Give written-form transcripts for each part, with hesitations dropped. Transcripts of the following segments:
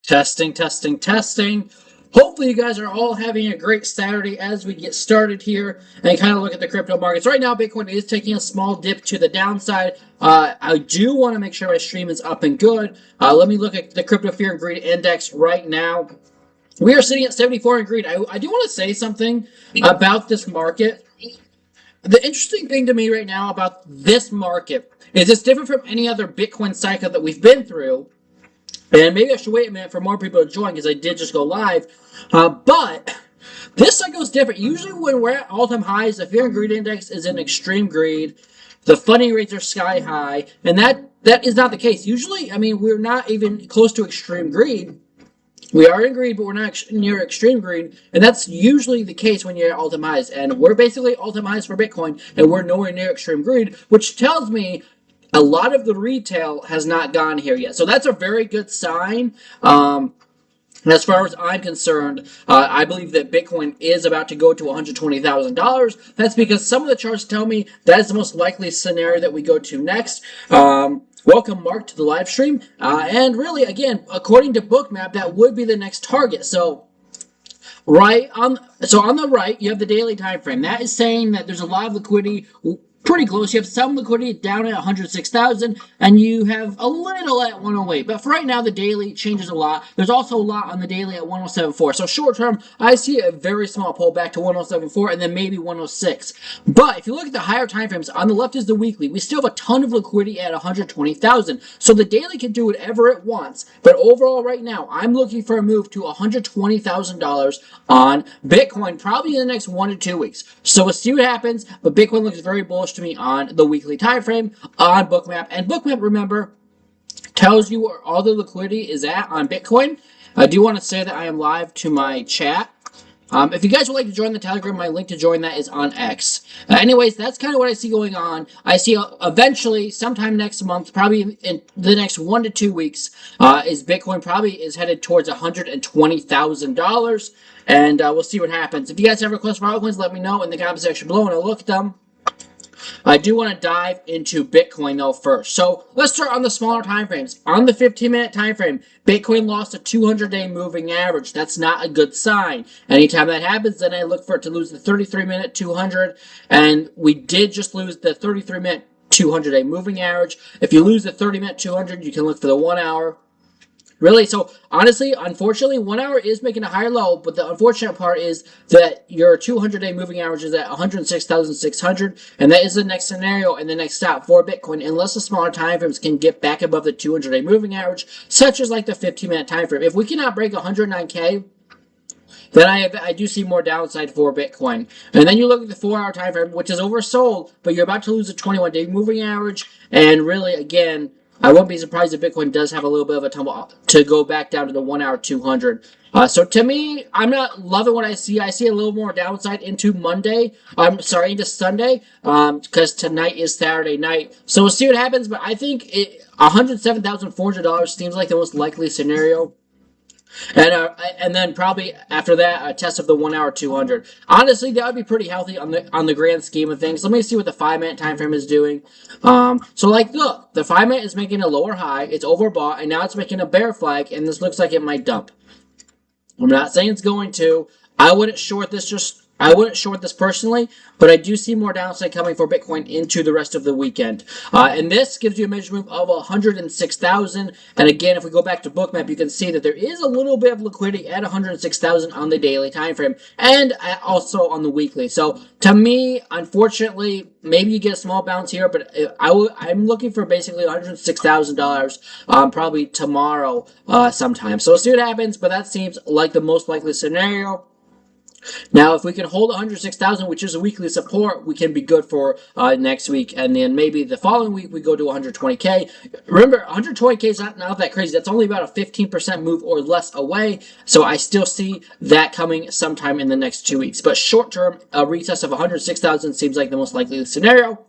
Testing, testing, testing. Hopefully, you guys are all having a great Saturday as we get started here and kind of look at the crypto markets. Right now, Bitcoin is taking a small dip to the downside. I do want to make sure my stream is up and good. Let me look at the Crypto Fear and Greed Index right now. We are sitting at 74 in greed. I do want to say something about this market. The interesting thing to me right now about this market is it's different from any other Bitcoin cycle that we've been through. And maybe I should wait a minute for more people to join because I did just go live. But this cycle is different. Usually when we're at all-time highs, the fear and greed index is in extreme greed. The funding rates are sky high. And that is not the case. Usually, I mean, we're not even close to extreme greed. We are in greed, but we're not near extreme greed. And that's usually the case when you're at all-time highs. And we're basically all-time highs for Bitcoin, and we're nowhere near extreme greed, which tells me a lot of the retail has not gone here yet. So that's a very good sign. As far as I'm concerned, I believe that Bitcoin is about to go to $120,000. That's because some of the charts tell me that is the most likely scenario that we go to next. Welcome, Mark, to the live stream. And really, again, according to Bookmap, that would be the next target. So on the right, you have the daily time frame. That is saying that there's a lot of liquidity. Pretty close. You have some liquidity down at 106,000, and you have a little at 108. But for right now, the daily changes a lot. There's also a lot on the daily at 107.4. So short term, I see a very small pullback to 107.4 and then maybe 106. But if you look at the higher time frames, on the left is the weekly. We still have a ton of liquidity at 120,000. So the daily can do whatever it wants. But overall, right now, I'm looking for a move to $120,000 on Bitcoin, probably in the next 1 to 2 weeks. So we'll see what happens. But Bitcoin looks very bullish to me on the weekly time frame on Bookmap. And Bookmap, remember, tells you where all the liquidity is at on Bitcoin. I do want to say that I am live to my chat. If you guys would like to join the Telegram, my link to join that is on X. Anyways, that's kind of what I see going on. I see eventually, sometime next month, probably in the next 1 to 2 weeks, is Bitcoin probably is headed towards $120,000. And we'll see what happens. If you guys have requests for altcoins, let me know in the comment section below, and I'll look at them. I do want to dive into Bitcoin though first. So let's start on the smaller time frames. On the 15-minute time frame, Bitcoin lost a 200-day moving average. That's not a good sign. Anytime that happens, then I look for it to lose the 33-minute 200, and we did just lose the 33-minute 200-day moving average. If you lose the 30-minute 200, you can look for the 1 hour. Really, so honestly, unfortunately, 1 hour is making a higher low, but the unfortunate part is that your 200-day moving average is at 106,600, and that is the next scenario and the next stop for Bitcoin, unless the smaller time frames can get back above the 200-day moving average, such as like the 15-minute time frame. If we cannot break 109K, then I do see more downside for Bitcoin. And then you look at the 4 hour time frame, which is oversold, but you're about to lose a 21-day moving average, and really, again, I wouldn't be surprised if Bitcoin does have a little bit of a tumble to go back down to the 1 hour 200. So to me, I'm not loving what I see. I see a little more downside into Monday. Into Sunday, because tonight is Saturday night. So we'll see what happens. But I think $107,400 seems like the most likely scenario. And then probably after that, a test of the 1 hour 200. Honestly, that would be pretty healthy on the grand scheme of things. Let me see what the 5-minute time frame is doing. So like, look, the 5-minute is making a lower high. It's overbought, and now it's making a bear flag, and this looks like it might dump. I'm not saying it's going to. I wouldn't short this personally, but I do see more downside coming for Bitcoin into the rest of the weekend. And this gives you a measurement of 106,000. And again, if we go back to Bookmap, you can see that there is a little bit of liquidity at 106,000 on the daily time frame and also on the weekly. So to me, unfortunately, maybe you get a small bounce here, but I'm looking for basically $106,000 probably tomorrow sometime. So we'll see what happens, but that seems like the most likely scenario. Now, if we can hold 106,000, which is a weekly support, we can be good for next week. And then maybe the following week, we go to 120K. Remember, 120K is not that crazy. That's only about a 15% move or less away. So I still see that coming sometime in the next 2 weeks. But short term, a retest of 106,000 seems like the most likely scenario.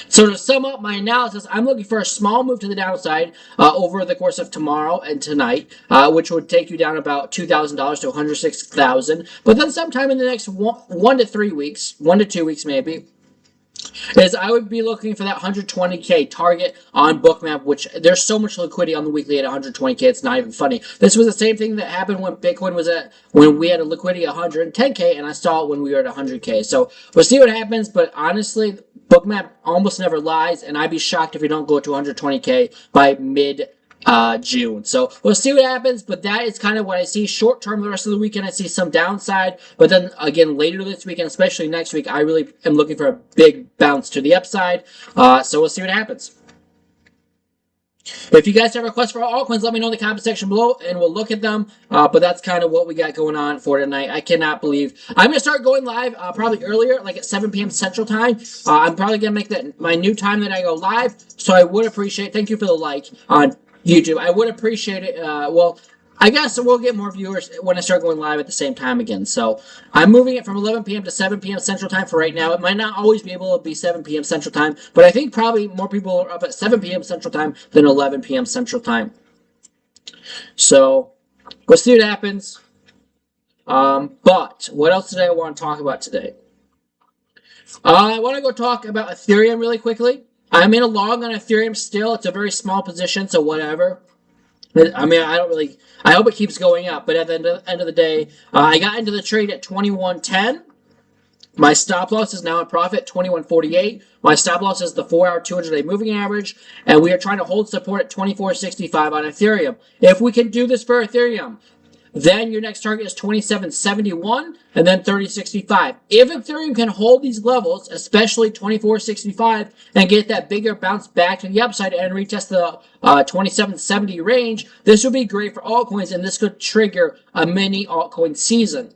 So to sum up my analysis, I'm looking for a small move to the downside over the course of tomorrow and tonight, which would take you down about $2,000 to 106,000. But then sometime in the next 1 to 3 weeks, 1 to 2 weeks maybe, is I would be looking for that 120K target on Bookmap, which there's so much liquidity on the weekly at 120K, it's not even funny. This was the same thing that happened when Bitcoin was when we had a liquidity 110K, and I saw it when we were at 100K. So we'll see what happens, but honestly, Bookmap almost never lies, and I'd be shocked if we don't go to 120K by mid June. So we'll see what happens, but that is kind of what I see short term. The rest of the weekend, I see some downside, but then again later this weekend, especially next week, I really am looking for a big bounce to the upside. So we'll see what happens. If you guys have requests for altcoins, let me know in the comment section below, and we'll look at them. But that's kind of what we got going on for tonight. I cannot believe I'm gonna start going live probably earlier, like at 7 p.m. Central Time. I'm probably gonna make that my new time that I go live. So I would appreciate. Thank you for the like on YouTube. I would appreciate it. Well, I guess we'll get more viewers when I start going live at the same time again. So I'm moving it from 11 p.m. to 7 p.m. Central Time for right now. It might not always be able to be 7 p.m. Central Time, but I think probably more people are up at 7 p.m. Central Time than 11 p.m. Central Time. So we'll see what happens. But what else did I want to talk about today? I want to go talk about Ethereum really quickly. I'm in a long on Ethereum still. It's a very small position, so whatever. I mean, I don't really. I hope it keeps going up, but at the end of the day, I got into the trade at 21.10. My stop loss is now in profit, 21.48. My stop loss is the 4-hour 200-day moving average, and we are trying to hold support at 24.65 on Ethereum. If we can do this for Ethereum, then your next target is 27.71 and then 30.65. If Ethereum can hold these levels, especially 24.65, and get that bigger bounce back to the upside and retest the 27.70 range, this would be great for altcoins, and this could trigger a mini altcoin season.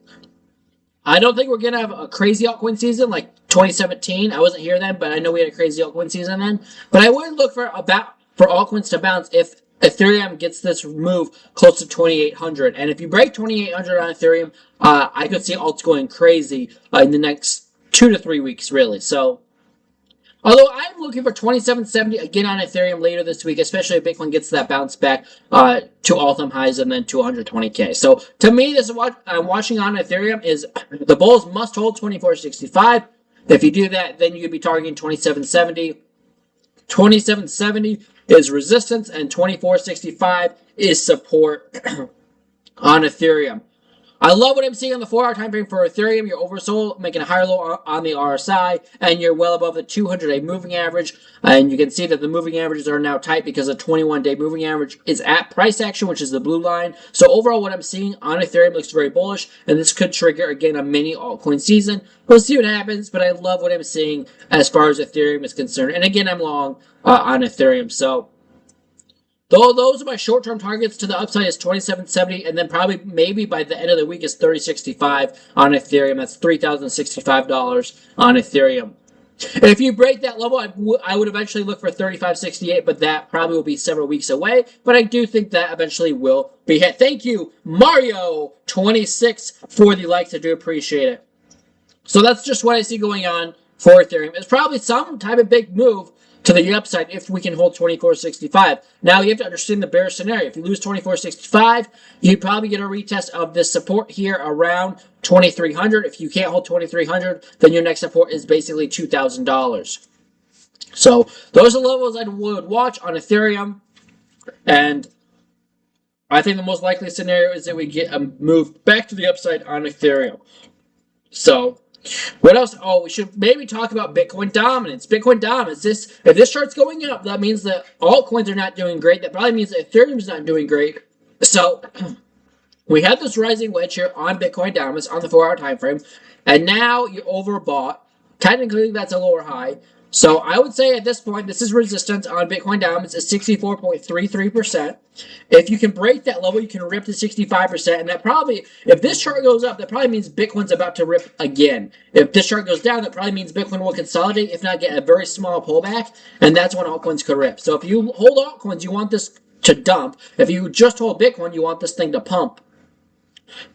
I don't think we're going to have a crazy altcoin season like 2017. I wasn't here then, but I know we had a crazy altcoin season then. But I would look for altcoins to bounce if Ethereum gets this move close to 2,800. And if you break 2,800 on Ethereum, I could see alts going crazy in the next 2 to 3 weeks, really. So, although I'm looking for 27.70 again on Ethereum later this week, especially if Bitcoin gets that bounce back to all-time highs and then to 120K. So, to me, this is what I'm watching on Ethereum is the bulls must hold 24.65. If you do that, then you could be targeting 27.70. 27.70 is resistance, and 24.65 is support on Ethereum. I love what I'm seeing on the 4-hour time frame for Ethereum. You're oversold, making a higher low on the RSI, and you're well above the 200-day moving average. And you can see that the moving averages are now tight because the 21-day moving average is at price action, which is the blue line. So overall, what I'm seeing on Ethereum looks very bullish, and this could trigger, again, a mini altcoin season. We'll see what happens, but I love what I'm seeing as far as Ethereum is concerned. And again, I'm long on Ethereum, so though those are my short-term targets to the upside is 27.70, and then probably maybe by the end of the week is 30.65 on Ethereum. That's $3,065 on Ethereum. If you break that level, I would eventually look for 35.68, but that probably will be several weeks away. But I do think that eventually will be hit. Thank you, Mario26, for the likes. I do appreciate it. So that's just what I see going on for Ethereum. It's probably some type of big move to the upside if we can hold 24.65. Now, you have to understand the bear scenario. If you lose 24.65, you probably get a retest of this support here around 2,300. If you can't hold 2,300, then your next support is basically $2,000. So those are levels I would watch on Ethereum. And I think the most likely scenario is that we get a move back to the upside on Ethereum. So what else? Oh, we should maybe talk about Bitcoin dominance. Bitcoin dominance. If this chart's going up, that means that altcoins are not doing great. That probably means that Ethereum is not doing great. So we have this rising wedge here on Bitcoin dominance on the 4-hour time frame, and now you're overbought. Technically, that's a lower high. So I would say at this point, this is resistance on Bitcoin dominance is 64.33%. If you can break that level, you can rip to 65%. And that probably, if this chart goes up, that probably means Bitcoin's about to rip again. If this chart goes down, that probably means Bitcoin will consolidate, if not get a very small pullback. And that's when altcoins could rip. So if you hold altcoins, you want this to dump. If you just hold Bitcoin, you want this thing to pump.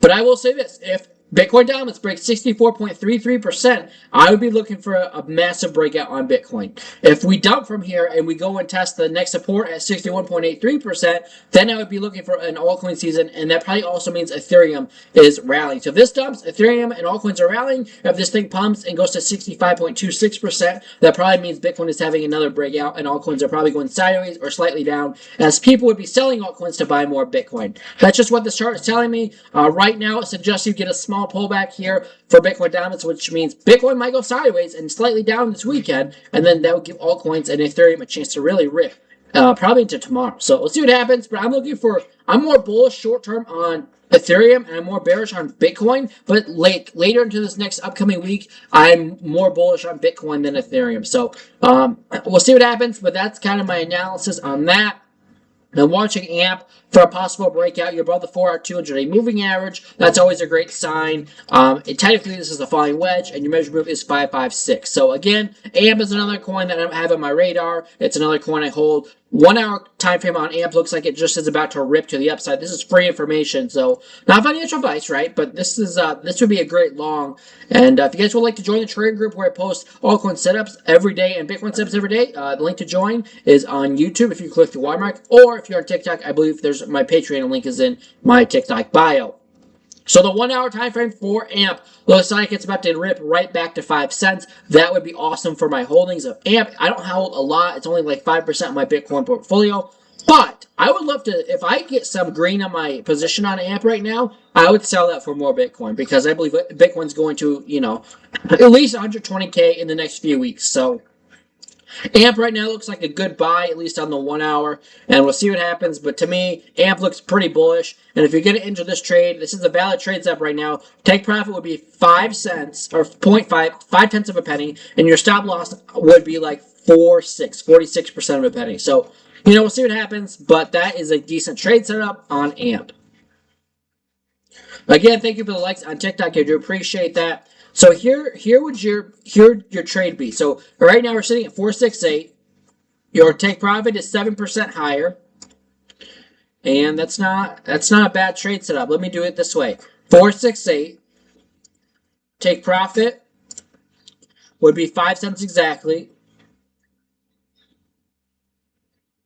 But I will say this, if Bitcoin dominance breaks 64.33%, I would be looking for a massive breakout on Bitcoin. If we dump from here and we go and test the next support at 61.83%, then I would be looking for an altcoin season, and that probably also means Ethereum is rallying. So if this dumps, Ethereum and altcoins are rallying. If this thing pumps and goes to 65.26%, that probably means Bitcoin is having another breakout, and altcoins are probably going sideways or slightly down, as people would be selling altcoins to buy more Bitcoin. That's just what this chart is telling me. Right now, it suggests you get a small pullback here for Bitcoin dominance, which means Bitcoin might go sideways and slightly down this weekend, and then that would give altcoins and Ethereum a chance to really rip, probably into tomorrow. So we'll see what happens, but I'm more bullish short term on Ethereum, and I'm more bearish on Bitcoin, but later into this next upcoming week, I'm more bullish on Bitcoin than Ethereum. So we'll see what happens, but that's kind of my analysis on that. Now, watching AMP for a possible breakout, you're above the 4-hour 200-day moving average. That's always a great sign. Technically, this is a falling wedge, and your measure move is 556. So again, AMP is another coin that I have on my radar. It's another coin I hold. 1 hour time frame on AMP looks like it just is about to rip to the upside. This is free information, so not financial advice, right? But this would be a great long. And if you guys would like to join the trading group where I post altcoin setups every day and Bitcoin setups every day, the link to join is on YouTube if you click the watermark, or if you're on TikTok, I believe there's my Patreon link is in my TikTok bio. So the 1 hour time frame for AMP looks like it's about to rip right back to 5 cents. That would be awesome for my holdings of AMP. I don't hold a lot. It's only like 5% of my Bitcoin portfolio. But I would love to, if I get some green on my position on AMP right now, I would sell that for more Bitcoin, because I believe Bitcoin's going to, at least 120K in the next few weeks. So AMP right now looks like a good buy, at least on the 1 hour, and we'll see what happens. But to me, AMP looks pretty bullish. And if you're going to enter this trade, this is a valid trade setup right now. Take profit would be 5 cents, or 5 tenths of a penny, and your stop loss would be like 46% of a penny. So, we'll see what happens, but that is a decent trade setup on AMP. Again, thank you for the likes on TikTok. I do appreciate that. So here would your trade be. So right now we're sitting at 468. Your take profit is 7% higher, and that's not a bad trade setup. Let me do it this way: 468. Take profit would be 5 cents exactly,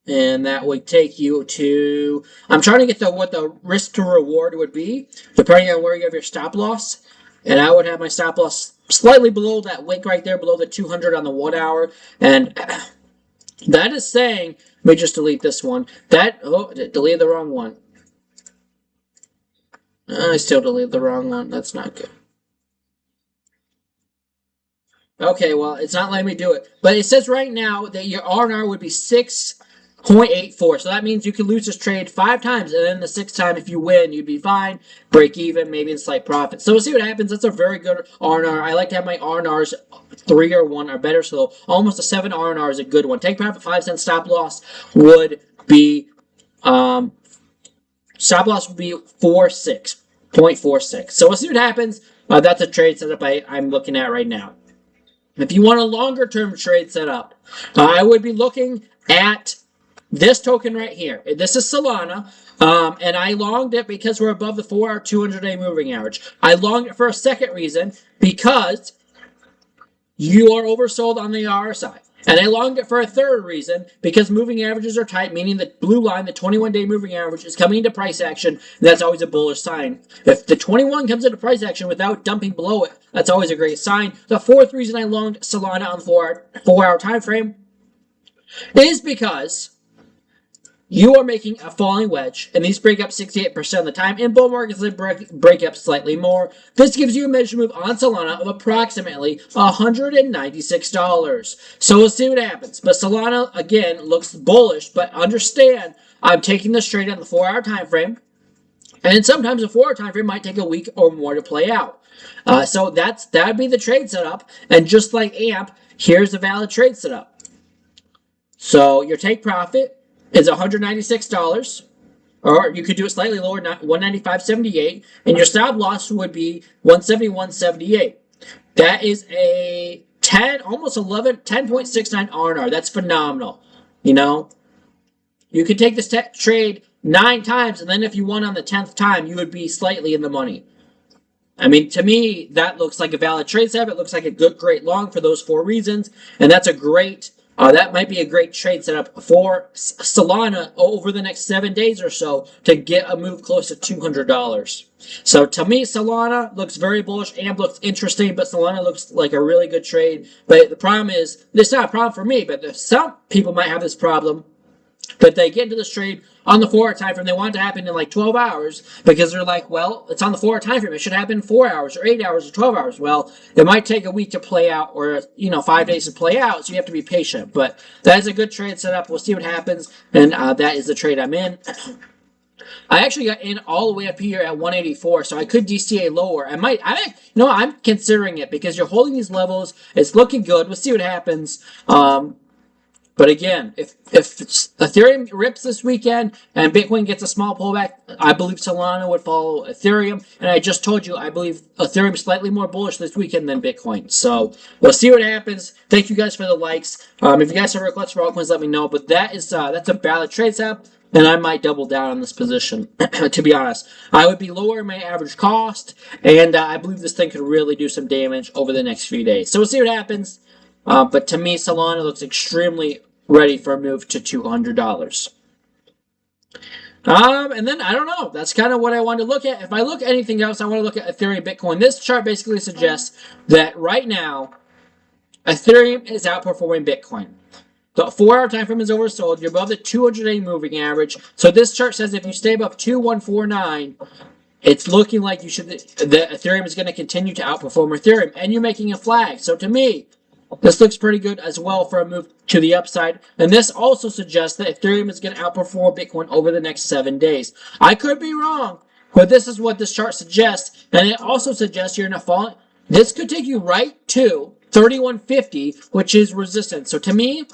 and that would take you to. I'm trying to get what the risk to reward would be depending on where you have your stop loss. And I would have my stop loss slightly below that wick right there, below the 200 on the 1 hour. And that is saying, let me just delete this one. Deleted the wrong one. I still deleted the wrong one. That's not good. Okay, well, it's not letting me do it. But it says right now that your R&R would be 6.84. So that means you could lose this trade 5 times, and then the 6th time, if you win, you'd be fine. Break even, maybe a slight profit. So we'll see what happens. That's a very good R&R. I like to have my R&Rs 3 or 1 or better. So almost a 7 R&R is a good one. Take profit, 5 cents. Stop loss would be 46.46. So we'll see what happens. That's a trade setup I'm looking at right now. If you want a longer term trade setup, I would be looking at this token right here. This is Solana, and I longed it because we're above the 4-hour 200-day moving average. I longed it for a second reason, because you are oversold on the RSI. And I longed it for a third reason, because moving averages are tight, meaning the blue line, the 21-day moving average, is coming into price action, and that's always a bullish sign. If the 21 comes into price action without dumping below it, that's always a great sign. The fourth reason I longed Solana on the 4-hour time frame is because you are making a falling wedge, and these break up 68% of the time. In bull markets, they break up slightly more. This gives you a measure move on Solana of approximately $196. So we'll see what happens. But Solana, again, looks bullish, but understand, I'm taking this trade on the 4-hour time frame, and sometimes a 4-hour time frame might take a week or more to play out. So that would be the trade setup, and just like AMP, here's a valid trade setup. So your take profit is $196, or you could do it slightly lower, $195.78, and your stop loss would be $171.78. That is a 10.69 R&R. That's phenomenal. You could take this trade 9 times, and then if you won on the 10th time, you would be slightly in the money. I mean, to me, that looks like a valid trade setup. It looks like a good, great long for those 4 reasons, and that's a great. That might be a great trade setup for Solana over the next 7 days or so to get a move close to $200. So to me, Solana looks very bullish. AMP looks interesting, but Solana looks like a really good trade. But the problem is, it's not a problem for me, but some people might have this problem. But they get into this trade on the 4-hour time frame. They want it to happen in like 12 hours because they're like, well, it's on the 4-hour time frame. It should happen in 4 hours or 8 hours or 12 hours. Well, it might take a week to play out or, 5 days to play out. So you have to be patient. But that is a good trade setup. We'll see what happens. And that is the trade I'm in. I actually got in all the way up here at 184, so I could DCA lower. I'm considering it because you're holding these levels. It's looking good. We'll see what happens. But again, if Ethereum rips this weekend and Bitcoin gets a small pullback, I believe Solana would follow Ethereum. And I just told you, I believe Ethereum is slightly more bullish this weekend than Bitcoin. So we'll see what happens. Thank you guys for the likes. If you guys have requests for altcoins, let me know. But that's a valid trade setup, and I might double down on this position. To be honest, I would be lowering my average cost, and I believe this thing could really do some damage over the next few days. So we'll see what happens. But to me, Solana looks extremely ready for a move to $200. And then, I don't know. That's kind of what I want to look at. If I look at anything else, I want to look at Ethereum, Bitcoin. This chart basically suggests that right now, Ethereum is outperforming Bitcoin. The 4-hour time frame is oversold. You're above the 200-day moving average. So this chart says if you stay above 2149, it's looking like that Ethereum is going to continue to outperform Ethereum. And you're making a flag. So to me, this looks pretty good as well for a move to the upside. And this also suggests that Ethereum is going to outperform Bitcoin over the next 7 days. I could be wrong, but this is what this chart suggests. And it also suggests you're in a fall. This could take you right to 3150, which is resistance. So to me,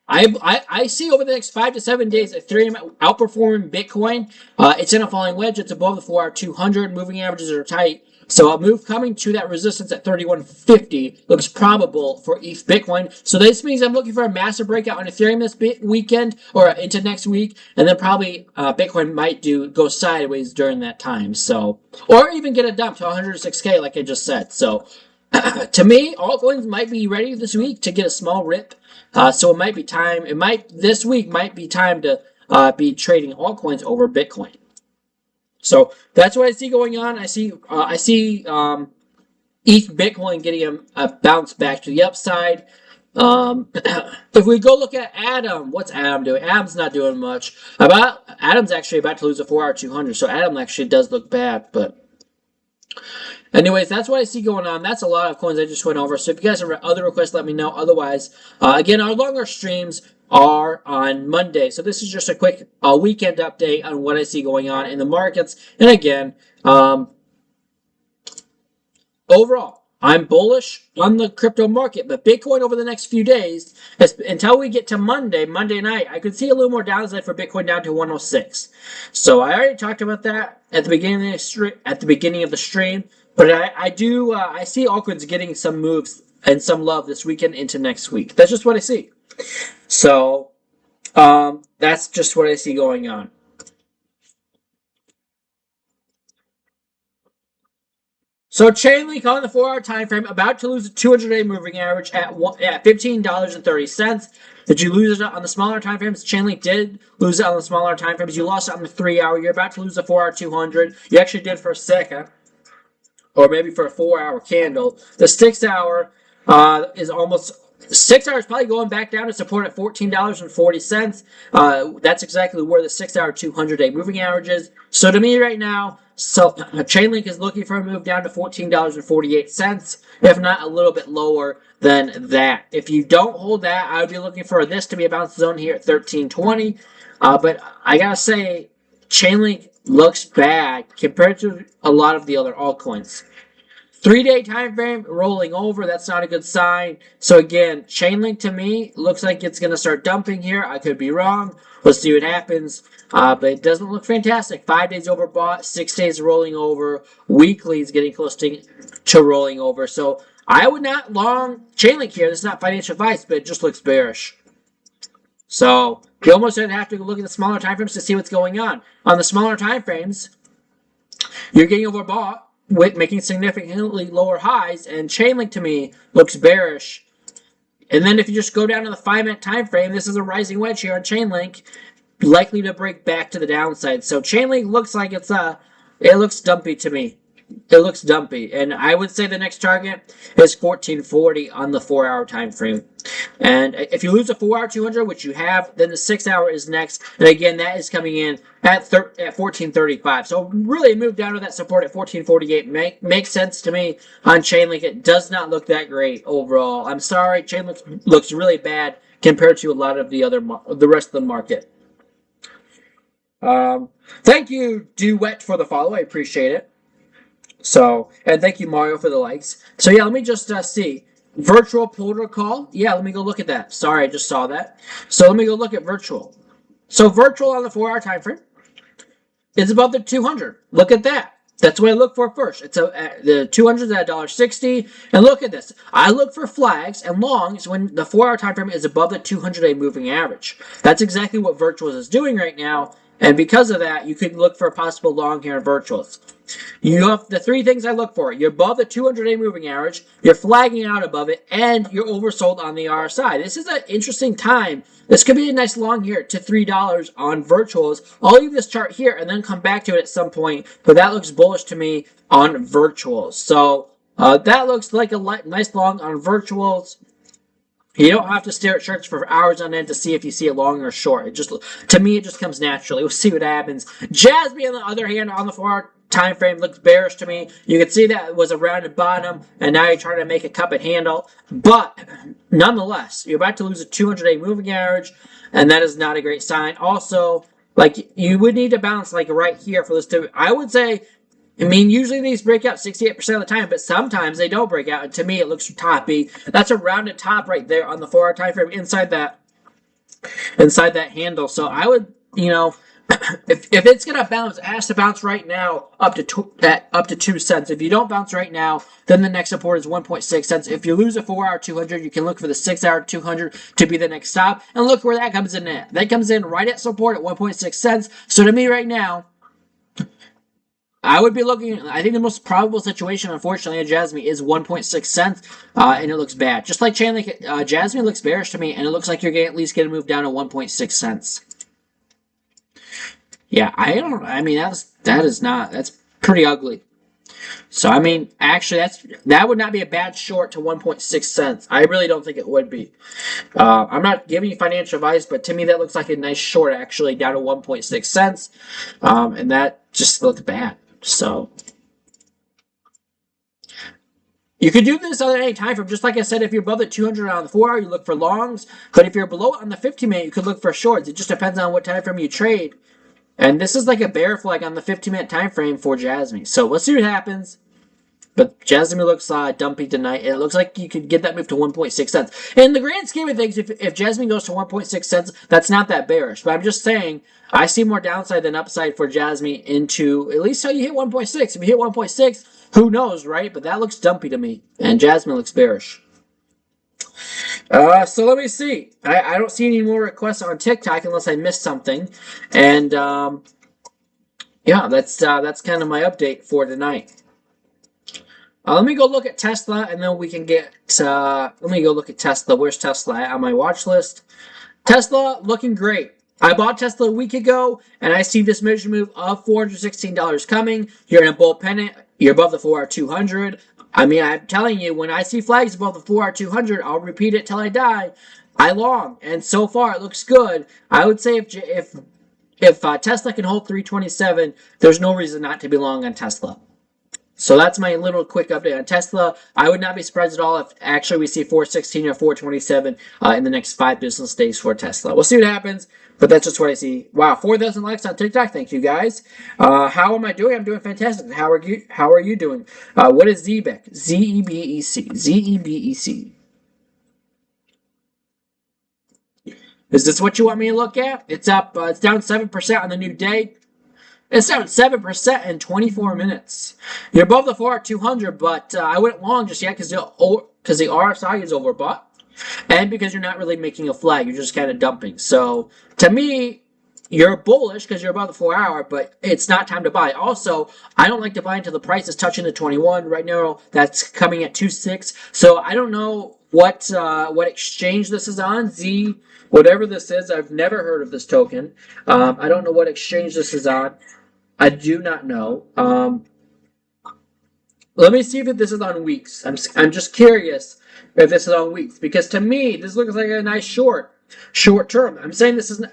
I see over the next 5 to 7 days Ethereum outperforming Bitcoin. It's in a falling wedge. It's above the 4-hour 200. Moving averages are tight. So a move coming to that resistance at 3150 looks probable for ETH Bitcoin. So this means I'm looking for a massive breakout on Ethereum this weekend or into next week, and then probably Bitcoin might go sideways during that time. So, or even get a dump to 106K, like I just said. So, to me, altcoins might be ready this week to get a small rip. So it might be time. This week might be time to be trading altcoins over Bitcoin. So that's what I see going on. I see ETH Bitcoin getting a bounce back to the upside. If we go look at Atom, what's Atom doing? Atom's not doing much. Atom's actually about to lose a 4-hour 200, so Atom actually does look bad. But anyways, that's what I see going on. That's a lot of coins I just went over. So if you guys have other requests, let me know. Otherwise, again, our longer streams are on Monday. So this is just a quick weekend update on what I see going on in the markets. And again, overall, I'm bullish on the crypto market, but Bitcoin over the next few days, until we get to Monday night, I could see a little more downside for Bitcoin down to 106. So I already talked about that at the beginning of the stream, but I see altcoins getting some moves and some love this weekend into next week. That's just what I see. So, that's just what I see going on. So Chainlink on the 4-hour time frame, about to lose a 200-day moving average at $15.30. Did you lose it on the smaller time frames? Chainlink did lose it on the smaller time frames. You lost it on the 3-hour. You're about to lose the 4-hour 200. You actually did for a second, or maybe for a 4-hour candle. The 6-hour is almost 6 hours probably going back down to support at $14.40. That's exactly where the 6-hour 200-day moving average is. So to me right now, Chainlink is looking for a move down to $14.48, if not a little bit lower than that. If you don't hold that, I would be looking for this to be a bounce zone here at $13.20. But I gotta say, Chainlink looks bad compared to a lot of the other altcoins. 3-day time frame rolling over, that's not a good sign. So again, Chainlink to me looks like it's going to start dumping here. I could be wrong. Let's see what happens. But it doesn't look fantastic. 5 days overbought, 6 days rolling over. Weekly is getting close to rolling over. So I would not long Chainlink here. This is not financial advice, but it just looks bearish. So you almost have to look at the smaller time frames to see what's going on. On the smaller time frames, you're getting overbought. making significantly lower highs, and Chainlink to me looks bearish. And then if you just go down to the 5-minute time frame, this is a rising wedge here on Chainlink, likely to break back to the downside. So Chainlink looks like it looks dumpy to me. It looks dumpy, and I would say the next target is 1440 on the 4-hour time frame. And if you lose a 4-hour 200, which you have, then the 6-hour is next. And again, that is coming in at 1435. So really, a move down to that support at 1448 makes sense to me on Chainlink. It does not look that great overall. I'm sorry, Chainlink looks really bad compared to a lot of the rest of the market. Thank you, Duet, for the follow. I appreciate it. So, and thank you, Mario, for the likes. So, yeah, let me just see. Virtual protocol. Yeah, let me go look at that. Sorry, I just saw that. So, let me go look at virtual. So, virtual on the 4-hour time frame is above the 200. Look at that. That's what I look for first. It's the 200 is at $1.60. And look at this. I look for flags and longs when the 4-hour time frame is above the 200-day moving average. That's exactly what virtuals is doing right now. And because of that, you could look for a possible long here in virtuals. You have the 3 things I look for. You're above the 200-day moving average, you're flagging out above it, and you're oversold on the RSI. This is an interesting time. This could be a nice long here to $3 on virtuals. I'll leave this chart here and then come back to it at some point, but that looks bullish to me on virtuals. So that looks like a nice long on virtuals. You don't have to stare at charts for hours on end to see if you see it long or short. It just, to me, it just comes naturally. We'll see what happens. Jasmine, on the other hand, on the 4-hour time frame looks bearish to me. You can see that it was a rounded bottom, and now you're trying to make a cup and handle. But nonetheless, you're about to lose a 200-day moving average, and that is not a great sign. Also, like, you would need to bounce like right here for this to, I would say, I mean, usually these break out 68% of the time, but sometimes they don't break out. And to me, it looks toppy. That's a rounded top right there on the 4-hour time frame inside that handle. So I would, you know, if it's gonna bounce, it has to bounce right now up to 2 cents. If you don't bounce right now, then the next support is 1.6 cents. If you lose a 4-hour 200, you can look for the 6-hour 200 to be the next stop, and look where that comes in at. That comes in right at support at 1.6 cents. So to me, right now, I would be looking, I think the most probable situation, unfortunately, in Jasmine is 1.6 cents, and it looks bad. Just like Chainlink, Jasmine looks bearish to me, and it looks like you're at least going to move down to 1.6 cents. Yeah, I mean, that's pretty ugly. So, I mean, actually, that would not be a bad short to 1.6 cents. I really don't think it would be. I'm not giving you financial advice, but to me, that looks like a nice short, actually, down to 1.6 cents, and that just looks bad. So, you could do this on any time frame. Just like I said, if you're above the 200 on the 4-hour, you look for longs. But if you're below it on the 15-minute, you could look for shorts. It just depends on what time frame you trade. And this is like a bear flag on the 15-minute time frame for Jasmine. So, let's see what happens. But Jasmine looks dumpy tonight. It looks like you could get that move to 1.6 cents. In the grand scheme of things, if Jasmine goes to 1.6 cents, that's not that bearish. But I'm just saying, I see more downside than upside for Jasmine into at least how you hit 1.6. If you hit 1.6, who knows, right? But that looks dumpy to me. And Jasmine looks bearish. So let me see. I don't see any more requests on TikTok unless I missed something. And yeah, that's kind of my update for tonight. Let me go look at Tesla, and then we can get, let me go look at Tesla. Where's Tesla on my watch list? Tesla, looking great. I bought Tesla a week ago, and I see this measure move of $416 coming. You're in a bull pennant. You're above the 4-hour 200. I mean, I'm telling you, when I see flags above the 4-hour 200, I'll repeat it till I die. I long, and so far it looks good. I would say if Tesla can hold 327, there's no reason not to be long on Tesla. So that's my little quick update on Tesla. I would not be surprised at all if actually we see 416 or 427 in the next 5 business days for Tesla. We'll see what happens, but that's just what I see. Wow, 4,000 likes on TikTok. Thank you, guys. How am I doing? I'm doing fantastic. How are you doing? What is ZBEC? Z-E-B-E-C. Z-E-B-E-C. Is this what you want me to look at? It's up. It's down 7% on the new day. It's down 7% in 24 minutes. You're above the 4-hour 200, but I wouldn't long just yet because the RSI is overbought, and because you're not really making a flag, you're just kind of dumping. So to me, you're bullish because you're above the 4 hour, but it's not time to buy. Also, I don't like to buy until the price is touching the 21. Right now, that's coming at 2.6. So I don't know what exchange this is on. Z, whatever this is, I've never heard of this token. I don't know what exchange this is on. I do not know. Let me see if this is on weeks. I'm just curious if this is on weeks, because to me this looks like a nice short term. I'm saying this is not.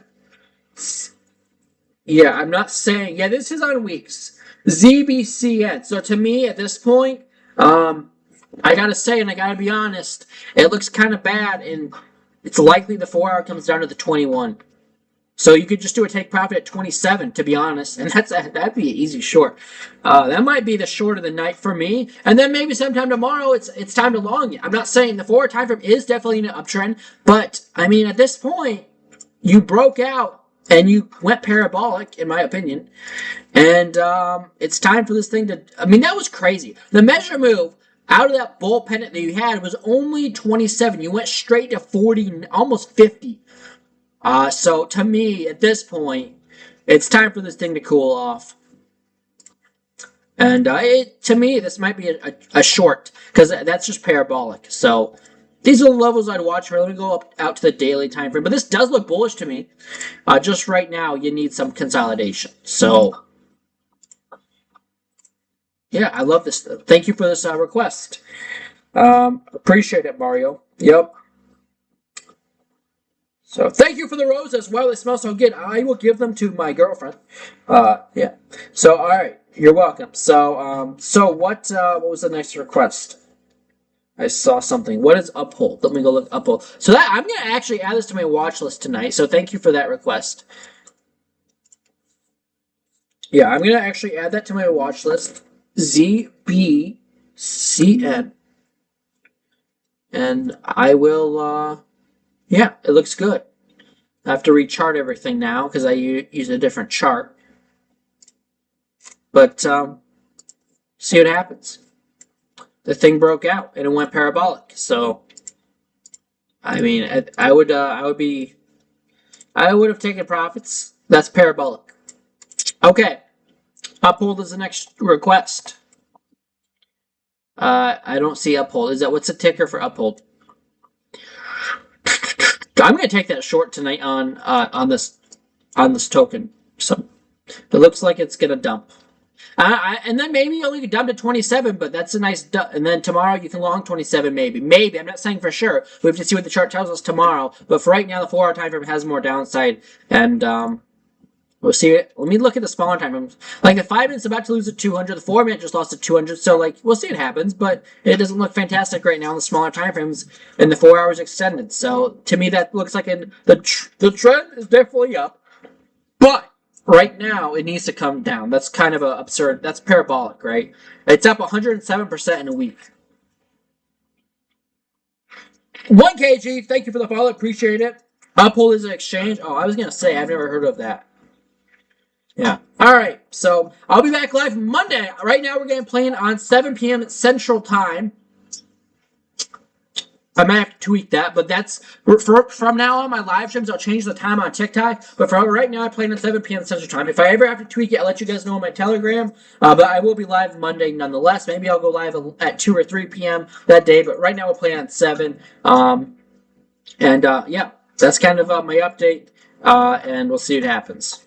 Yeah, I'm not saying. Yeah, this is on weeks. ZBCN. So to me, at this point, I gotta say, and I gotta be honest, it looks kind of bad, and it's likely the 4 hour comes down to the 21. So you could just do a take profit at 27, to be honest, and that'd be an easy short. That might be the short of the night for me. And then maybe sometime tomorrow, it's time to long it. I'm not saying the 4 hour time frame is definitely an uptrend, but I mean, at this point, you broke out and you went parabolic, in my opinion. And it's time for this thing to. I mean, that was crazy. The measure move out of that bull pennant that you had was only 27. You went straight to 40, almost 50. So to me, at this point, it's time for this thing to cool off. And to me, this might be a short, because that's just parabolic. So these are the levels I'd watch for. Let me go out to the daily time frame. But this does look bullish to me. Just right now, you need some consolidation. So, yeah, I love this. Thank you for this request. Appreciate it, Mario. Yep. So thank you for the roses as well. They smell so good. I will give them to my girlfriend. Yeah. So all right, you're welcome. So what was the next request? I saw something. What is Uphold? Let me go look Uphold. So that I'm gonna actually add this to my watch list tonight. So thank you for that request. Yeah, I'm gonna actually add that to my watch list. ZBCN, and I will. Yeah, it looks good. I have to rechart everything now because I use a different chart. But see what happens. The thing broke out and it went parabolic. So, I mean, I would have taken profits. That's parabolic. Okay, Uphold is the next request. I don't see Uphold. What's the ticker for Uphold? I'm going to take that short tonight on this token. So it looks like it's going to dump. And then maybe only dump to 27, but that's a nice dump. And then tomorrow you can long 27, maybe. Maybe. I'm not saying for sure. We have to see what the chart tells us tomorrow. But for right now, the 4 hour time frame has more downside. And we'll see it. Let me look at the smaller time frames. Like the 5 minute's about to lose to 200. The 4 minute just lost to 200. So like we'll see what happens. But it doesn't look fantastic right now in the smaller time frames. And the 4 hours extended. So to me, that looks like the trend is definitely up. But right now, it needs to come down. That's kind of absurd. That's parabolic, right? It's up 107% in a week. 1KG, thank you for the follow. Appreciate it. Uphold is an exchange. Oh, I was going to say, I've never heard of that. Yeah. All right. So I'll be back live Monday. Right now, we're going to plan on 7 p.m. Central Time. I might have to tweak that, but that's from now on my live streams. I'll change the time on TikTok, but for right now, I plan on 7 p.m. Central Time. If I ever have to tweak it, I'll let you guys know on my Telegram. But I will be live Monday nonetheless. Maybe I'll go live at 2 or 3 p.m. that day, but right now we'll plan on 7. Yeah, that's kind of my update, and we'll see what happens.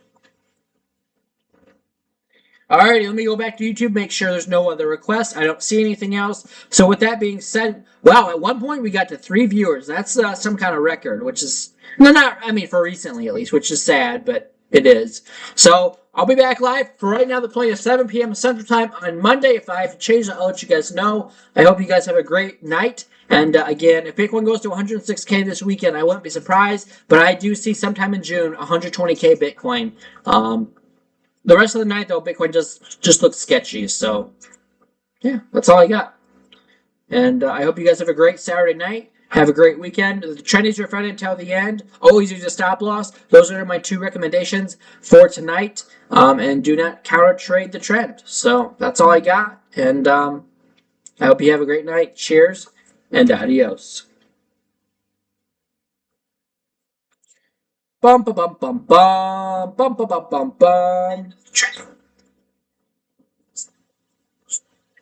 Alrighty, let me go back to YouTube, make sure there's no other requests. I don't see anything else. So with that being said, wow, at one point we got to 3 viewers. That's some kind of record, which is, for recently at least, which is sad, but it is. So I'll be back live. For right now, the play is 7 p.m. Central Time on Monday. If I have to change that, I'll let you guys know. I hope you guys have a great night. And again, if Bitcoin goes to 106K this weekend, I wouldn't be surprised. But I do see sometime in June 120K Bitcoin. The rest of the night, though, Bitcoin just looks sketchy. So, yeah, that's all I got. And I hope you guys have a great Saturday night. Have a great weekend. The trend is your friend until the end. Always use a stop loss. Those are my 2 recommendations for tonight. And do not counter trade the trend. So, that's all I got. And I hope you have a great night. Cheers and adios. Bum ba bum bum bum bum ba bum bum bum.